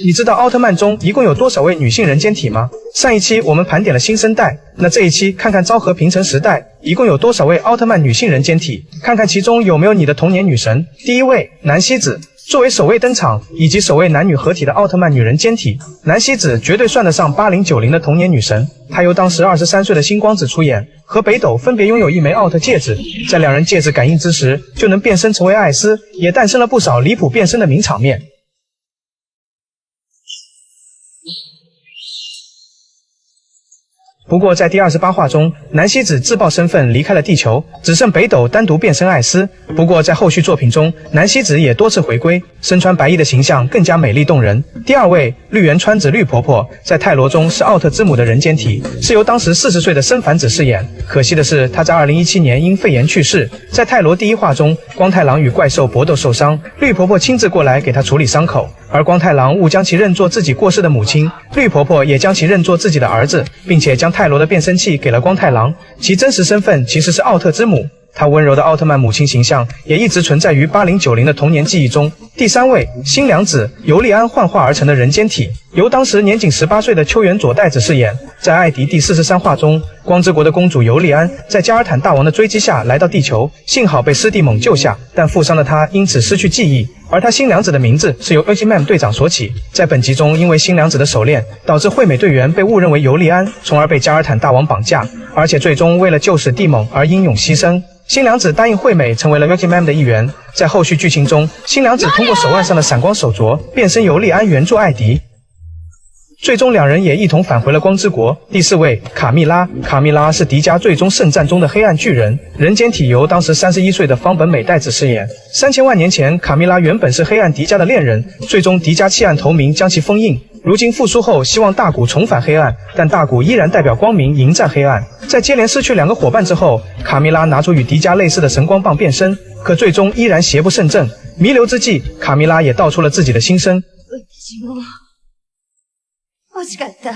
你知道奥特曼中一共有多少位女性人间体吗？上一期我们盘点了新生代，那这一期看看昭和平成时代一共有多少位奥特曼女性人间体，看看其中有没有你的童年女神。第一位，南希子。作为首位登场以及首位男女合体的奥特曼女人间体，南希子绝对算得上8090的童年女神。她由当时23岁的星光子出演，和北斗分别拥有一枚奥特戒指，在两人戒指感应之时就能变身成为艾斯，也诞生了不少离谱变身的名场面。不过在第28话中，南希子自爆身份离开了地球，只剩北斗单独变身艾斯。不过在后续作品中，南希子也多次回归，身穿白衣的形象更加美丽动人。第二位，绿原川子绿婆婆，在泰罗中是奥特之母的人间体，是由当时40岁的森繁子饰演。可惜的是，她在2017年因肺炎去世。在泰罗第1话中，光太郎与怪兽搏斗受伤，绿婆婆亲自过来给她处理伤口，而光太郎误将其认作自己过世的母亲，绿婆婆也将其认作自己的儿子，并且将泰罗的变身器给了光太郎，其真实身份其实是奥特之母。她温柔的奥特曼母亲形象也一直存在于8090的童年记忆中。第三位，新良子，由莉安幻化而成的人间体，由当时年仅18岁的秋元左代子饰演。在艾迪第43话中，光之国的公主尤莉安在加尔坦大王的追击下来到地球，幸好被师弟猛救下，但负伤的她因此失去记忆。而她新良子的名字是由 Ultimate 队长所起。在本集中，因为新良子的手链，导致惠美队员被误认为尤莉安，从而被加尔坦大王绑架，而且最终为了救使弟猛而英勇牺牲。新良子答应惠美成为了 Ultimate 的一员。在后续剧情中，新良子通过手腕上的闪光手镯变身尤莉安援助艾迪，最终两人也一同返回了光之国。第四位，卡蜜拉。卡蜜拉是迪迦最终圣战中的黑暗巨人，人间体由当时31岁的方本美代子饰演。3000万年前，卡蜜拉原本是黑暗迪迦的恋人，最终迪迦弃暗投明将其封印。如今复苏后，希望大古重返黑暗，但大古依然代表光明迎战黑暗。在接连失去2个伙伴之后，卡蜜拉拿出与迪迦类似的神光棒变身，可最终依然邪不胜正。弥留之际，卡蜜拉也道出了自己的心声。惜しかった。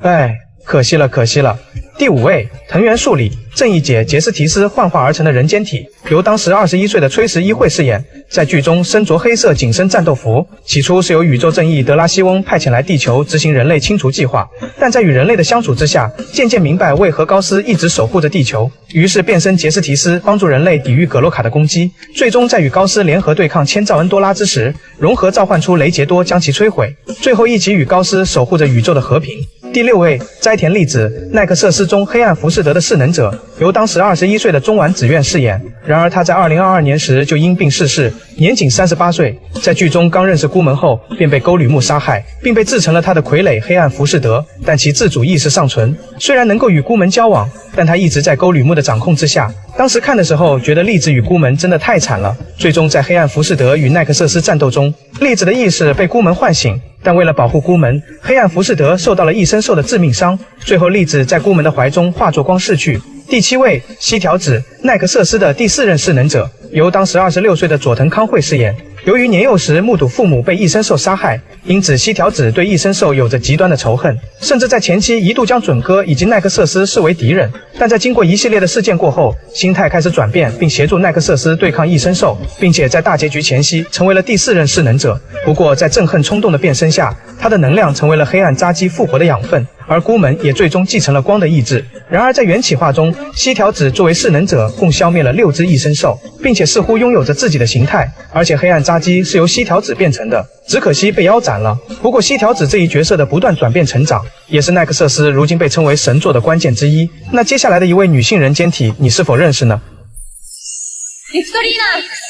哎，可惜了，可惜了。第5位，藤原树里，正义姐杰斯提斯幻化而成的人间体，由当时21岁的崔十一惠饰演。在剧中身着黑色紧身战斗服，起初是由宇宙正义德拉西翁派遣来地球执行人类清除计划，但在与人类的相处之下，渐渐明白为何高斯一直守护着地球，于是变身杰斯提斯帮助人类抵御葛洛卡的攻击，最终在与高斯联合对抗千兆恩多拉之时，融合召唤出雷杰多将其摧毁，最后一起与高斯守护着宇宙的和平。第6位，斋田粒子，奈克瑟斯中黑暗浮士德的势能者，由当时21岁的中丸子苑饰演。然而他在2022年时就因病逝世，年仅38岁。在剧中刚认识孤门后，便被沟吕木杀害，并被制成了他的傀儡黑暗浮士德，但其自主意识尚存。虽然能够与孤门交往，但他一直在沟吕木的掌控之下。当时看的时候，觉得粒子与孤门真的太惨了。最终在黑暗浮士德与奈克瑟斯战斗中，粒子的意识被孤门唤醒，但为了保护孤门，黑暗浮士德受到了一身受的致命伤，最后粒子在孤门的怀中化作光逝去。第7位，西条子，奈克瑟斯的第4任势能者，由当时26岁的佐藤康惠饰演。由于年幼时目睹父母被异生兽杀害，因此西条子对异生兽有着极端的仇恨，甚至在前期一度将准哥以及奈克瑟斯视为敌人。但在经过一系列的事件过后，心态开始转变，并协助奈克瑟斯对抗异生兽，并且在大结局前夕成为了第4任势能者。不过在憎恨冲动的变身下，他的能量成为了黑暗扎基复活的养分，而孤门也最终继承了光的意志。然而在缘起化中，西条子作为势能者共消灭了6只异生兽，并且似乎拥有着自己的形态，而且黑暗扎基是由西条子变成的，只可惜被腰斩了。不过西条子这一角色的不断转变成长，也是奈克瑟斯如今被称为神作的关键之一。那接下来的一位女性人间体，你是否认识呢？ビクトリーナ